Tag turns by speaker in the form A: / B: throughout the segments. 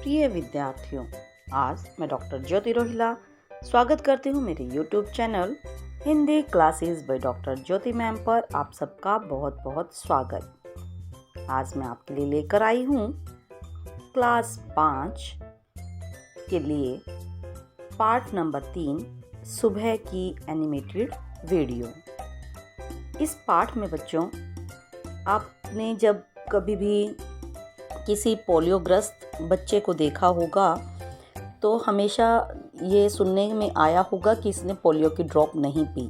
A: प्रिय विद्यार्थियों, आज मैं डॉक्टर ज्योति रोहिला स्वागत करती हूँ मेरे YouTube channel Hindi classes by doctor Jyoti ma'am पर। आप सबका बहुत बहुत स्वागत। आज मैं आपके लिए लेकर आई हूँ क्लास 5 के लिए पार्ट नंबर 3 सुबह की एनिमेटेड वीडियो। इस पाठ में बच्चों, आपने जब कभी भी किसी पोलियोग्रस्त बच्चे को देखा होगा तो हमेशा ये सुनने में आया होगा कि इसने पोलियो की ड्रॉप नहीं पी।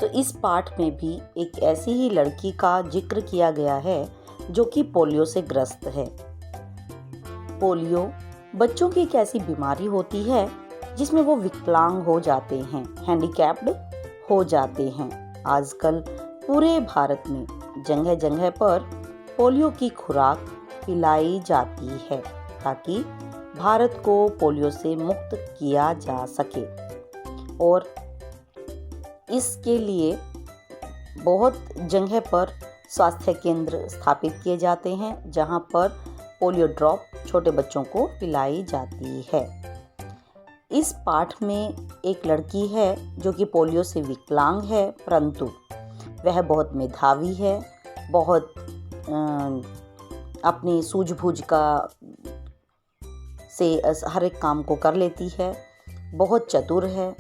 A: तो इस पाठ में भी एक ऐसी ही लड़की का जिक्र किया गया है जो कि पोलियो से ग्रस्त है। पोलियो बच्चों की एक ऐसी बीमारी होती है जिसमें वो विकलांग हो जाते हैं, हैंडीकैप्ड हो जाते हैं। आजकल पूरे भारत में जगह जगह पर पोलियो की खुराक पिलाई जाती है ताकि भारत को पोलियो से मुक्त किया जा सके। और इसके लिए बहुत जगह पर स्वास्थ्य केंद्र स्थापित किए जाते हैं जहां पर पोलियो ड्रॉप छोटे बच्चों को पिलाई जाती है। इस पाठ में एक लड़की है जो कि पोलियो से विकलांग है, परंतु वह बहुत मेधावी है, बहुत अपनी सूझबूझ का से हर एक काम को कर लेती है, बहुत चतुर है,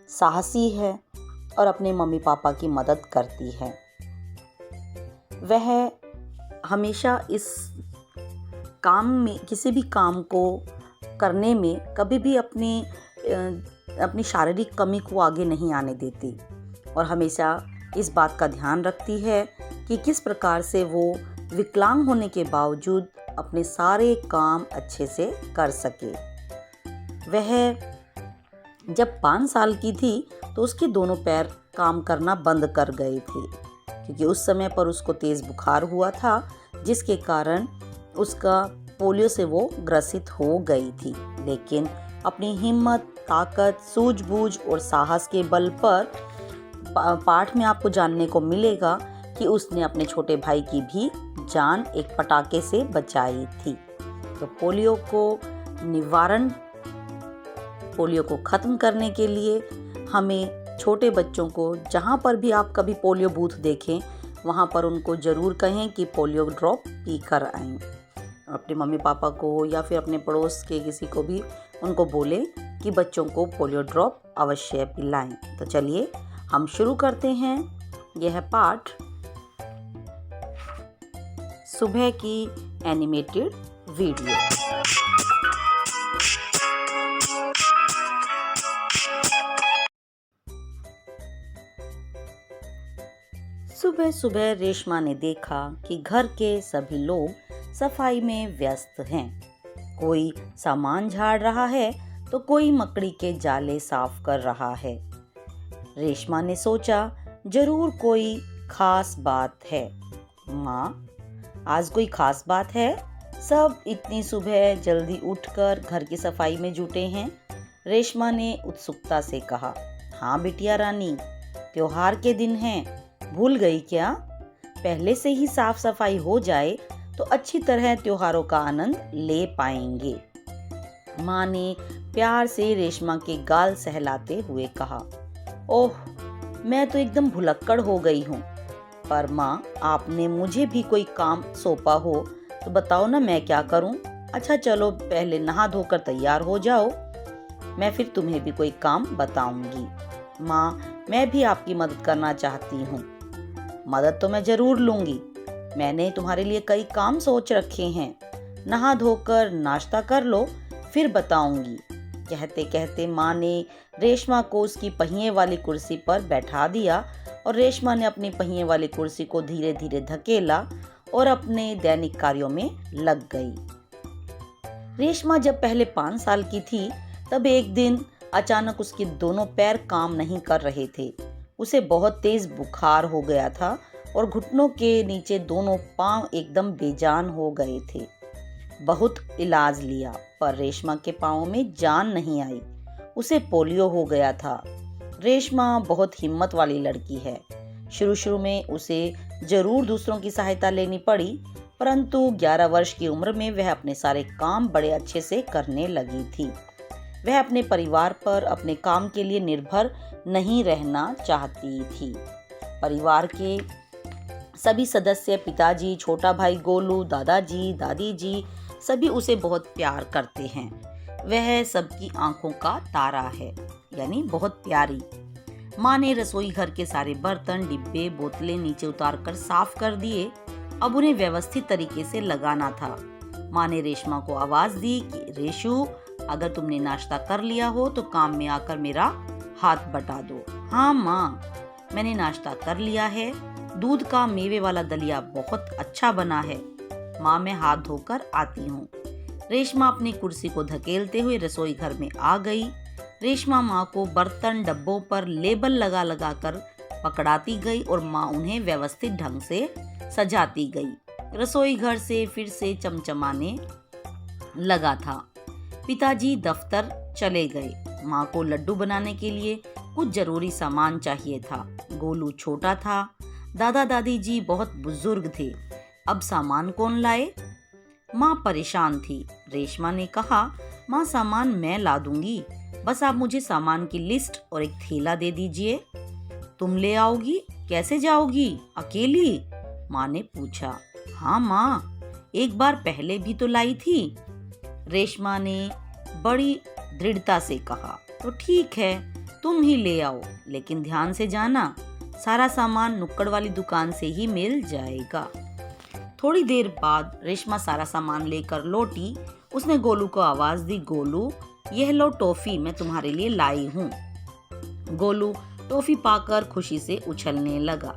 A: साहसी है और अपने मम्मी पापा की मदद करती है। वह हमेशा इस काम में, किसी भी काम को करने में कभी भी अपनी शारीरिक कमी को आगे नहीं आने देती और हमेशा इस बात का ध्यान रखती है कि किस प्रकार से वो विकलांग होने के बावजूद अपने सारे काम अच्छे से कर सके। वह जब 5 साल की थी तो उसके दोनों पैर काम करना बंद कर गए थे क्योंकि उस समय पर उसको तेज़ बुखार हुआ था, जिसके कारण उसका पोलियो से वो ग्रसित हो गई थी। लेकिन अपनी हिम्मत, ताकत, सूझबूझ और साहस के बल पर पाठ में आपको जानने को मिलेगा कि उसने अपने छोटे भाई की भी जान एक पटाखे से बचाई थी। तो पोलियो को खत्म करने के लिए हमें छोटे बच्चों को, जहाँ पर भी आप कभी पोलियो बूथ देखें, वहाँ पर उनको ज़रूर कहें कि पोलियो ड्रॉप पी कर आएँ। अपने मम्मी पापा को या फिर अपने पड़ोस के किसी को भी उनको बोलें कि बच्चों को पोलियो ड्रॉप अवश्य पिलाएं। तो चलिए हम शुरू करते हैं यह पाठ, सुबह की एनिमेटेड वीडियो। सुबह सुबह रेशमा ने देखा कि घर के सभी लोग सफाई में व्यस्त हैं। कोई सामान झाड़ रहा है तो कोई मकड़ी के जाले साफ कर रहा है। रेशमा ने सोचा, जरूर कोई खास बात है। माँ, आज कोई खास बात है? सब इतनी सुबह जल्दी उठकर घर की सफाई में जुटे हैं। रेशमा ने उत्सुकता से कहा। हाँ बिटिया रानी, त्योहार के दिन हैं, भूल गई क्या? पहले से ही साफ सफाई हो जाए तो अच्छी तरह त्योहारों का आनंद ले पाएंगे। माँ ने प्यार से रेशमा के गाल सहलाते हुए कहा। ओह, मैं तो एकदम भुलक्कड़ हो गई हूँ। पर माँ, आपने मुझे भी कोई काम सौंपा हो तो बताओ ना, मैं क्या करूँ? अच्छा चलो, पहले नहा धोकर तैयार हो जाओ, मैं फिर तुम्हें भी कोई काम बताऊंगी। माँ, मैं भी आपकी मदद करना चाहती हूँ। मदद तो मैं जरूर लूँगी, मैंने तुम्हारे लिए कई काम सोच रखे हैं। नहा धोकर नाश्ता कर लो, फिर बताऊंगी। कहते कहते माँ ने रेशमा को उसकी पहिए वाली कुर्सी पर बैठा दिया और रेशमा ने अपनी पहिए वाली कुर्सी को धीरे धीरे धकेला और अपने दैनिक कार्यों में लग गई। रेशमा जब पहले 5 साल की थी तब एक दिन अचानक उसके दोनों पैर काम नहीं कर रहे थे। उसे बहुत तेज बुखार हो गया था और घुटनों के नीचे दोनों पांव एकदम बेजान हो गए थे। बहुत इलाज लिया पर रेशमा के पाँव में जान नहीं आई। उसे पोलियो हो गया था। रेशमा बहुत हिम्मत वाली लड़की है। शुरू शुरू में उसे जरूर दूसरों की सहायता लेनी पड़ी, परंतु 11 वर्ष की उम्र में वह अपने सारे काम बड़े अच्छे से करने लगी थी। वह अपने परिवार पर अपने काम के लिए निर्भर नहीं रहना चाहती थी। परिवार के सभी सदस्य, पिताजी, छोटा भाई गोलू, दादाजी, दादी जी, सभी उसे बहुत प्यार करते हैं। वह सबकी आंखों का तारा है, यानी बहुत प्यारी। माँ ने रसोई घर के सारे बर्तन, डिब्बे, बोतलें नीचे उतारकर साफ कर दिए। अब उन्हें व्यवस्थित तरीके से लगाना था। माँ ने रेशमा को आवाज दी कि रेशु, अगर तुमने नाश्ता कर लिया हो तो काम में आकर मेरा हाथ बटा दो। हाँ माँ, मैंने नाश्ता कर लिया है। दूध का मेवे वाला दलिया बहुत अच्छा बना है। माँ, मैं हाथ धोकर आती हूँ। रेशमा अपनी कुर्सी को धकेलते हुए रसोई घर में आ गई। रेशमा माँ को बर्तन डब्बों पर लेबल लगा लगा कर पकड़ाती गई और माँ उन्हें व्यवस्थित ढंग से सजाती गई। रसोई घर से फिर से चमचमाने लगा था। पिताजी दफ्तर चले गए। माँ को लड्डू बनाने के लिए कुछ जरूरी सामान चाहिए था। गोलू छोटा था। दादा दादी जी बहुत बुजुर्ग थे। अब सामान कौन लाए? माँ परेशान थी। रेशमा ने कहा, माँ सामान मैं ला दूंगी, बस आप मुझे सामान की लिस्ट और एक थैला दे दीजिए। तुम ले आओगी? कैसे जाओगी? अकेली? माँ ने पूछा। हाँ माँ, एक बार पहले भी तो लाई थी, रेशमा ने बड़ी दृढ़ता से कहा। तो ठीक है, तुम ही ले आओ, लेकिन ध्यान से जाना, सारा सामान नुक्कड़ वाली दुकान से ही मिल जाएगा। थोड़ी देर बाद रेशमा सारा सामान लेकर लौटी। उसने गोलू को आवाज दी, गोलू, यह लो टॉफी, मैं तुम्हारे लिए लाई हूँ। गोलू टॉफी पाकर खुशी से उछलने लगा।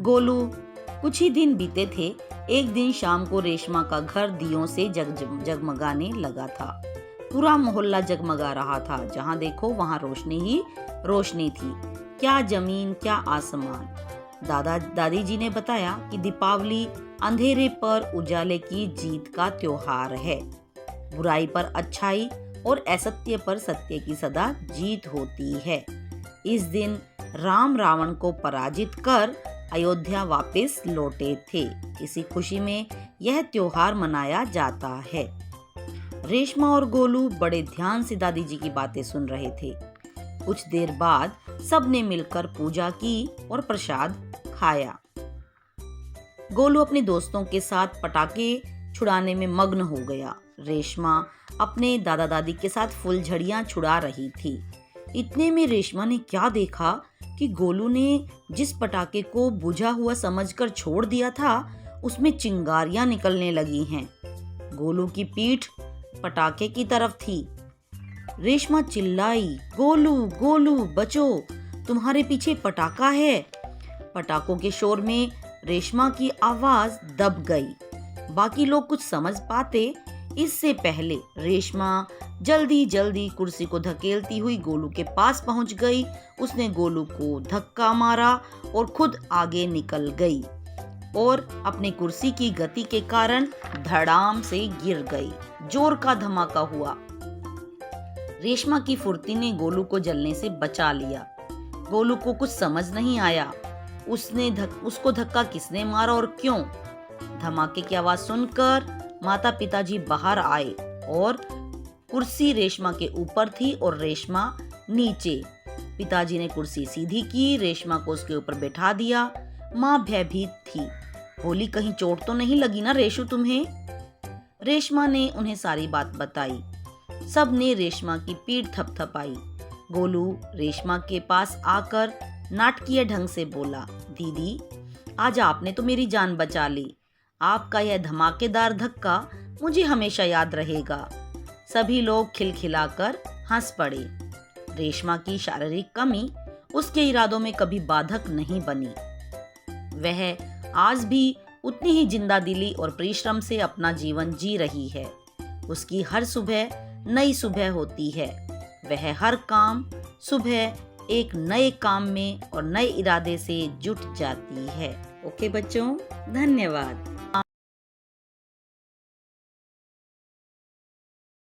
A: गोलू, कुछ ही दिन बीते थे। एक दिन शाम को रेशमा का घर दियों से जगमगाने लगा था। पूरा मोहल्ला जगमगा रहा था। जहाँ देखो वहाँ रोशनी ही रोशनी थी। क्या जमीन, क्या आसमान। दादा दादी जी ने बताया कि दीपावली अंधेरे पर उजाले की जीत का त्योहार है। बुराई पर अच्छाई और असत्य पर सत्य की सदा जीत होती है। इस दिन राम रावण को पराजित कर अयोध्या वापस लौटे थे। इसी खुशी में यह त्योहार मनाया जाता है। रेशमा और गोलू बड़े ध्यान से दादी जी की बातें सुन रहे थे। कुछ देर बाद सबने मिलकर पूजा की और प्रसाद खाया। गोलू अपने दोस्तों के साथ पटाखे छुड़ाने में मग्न हो गया। रेशमा अपने दादा दादी के साथ फुलझड़ियां छुड़ा रही थी। इतने में रेशमा ने क्या देखा कि गोलू ने जिस पटाखे को बुझा हुआ समझकर छोड़ दिया था, उसमें चिंगारियां निकलने लगी हैं। गोलू की पीठ पटाखे की तरफ थी। रेशमा चिल्लाई, गोलू गोलू बचो, तुम्हारे पीछे पटाखा है। पटाखों के शोर में रेशमा की आवाज दब गई। बाकी लोग कुछ समझ पाते इससे पहले रेशमा जल्दी जल्दी कुर्सी को धकेलती हुई गोलू के पास पहुंच गई। उसने गोलू को धक्का मारा और खुद आगे निकल गई और अपनी कुर्सी की गति के कारण धड़ाम से गिर गई। जोर का धमाका हुआ। रेशमा की फुर्ती ने गोलू को जलने से बचा लिया। गोलू को कुछ समझ नहीं आया। उसको धक्का किसने मारा और क्यों? धमाके की आवाज सुनकर माता पिताजी बाहर आए और कुर्सी रेशमा के ऊपर थी और रेशमा नीचे। पिताजी ने कुर्सी सीधी की, रेशमा को उसके ऊपर बैठा दिया। माँ भयभीत थी। बोली, कहीं चोट तो नहीं लगी ना रेशु तुम्हें? रेशमा ने उन्हें सारी बात बताई। सब ने रेशमा की पीठ थपथपाई। गोलू रेशमा के पास आकर नाटकीय ढंग से बोला, दीदी आज आपने तो मेरी जान बचा ली। आपका यह धमाकेदार धक्का मुझे हमेशा याद रहेगा। सभी लोग खिलखिलाकर हंस पड़े। रेशमा की शारीरिक कमी उसके इरादों में कभी बाधक नहीं बनी। वह आज भी उतनी ही जिंदा दिली और परिश्रम से अपना जीवन जी रही है। उसकी हर सुबह नई सुबह होती है। वह हर काम सुबह एक नए काम में और नए इरादे से जुट जाती है। ओके बच्चों, धन्यवाद।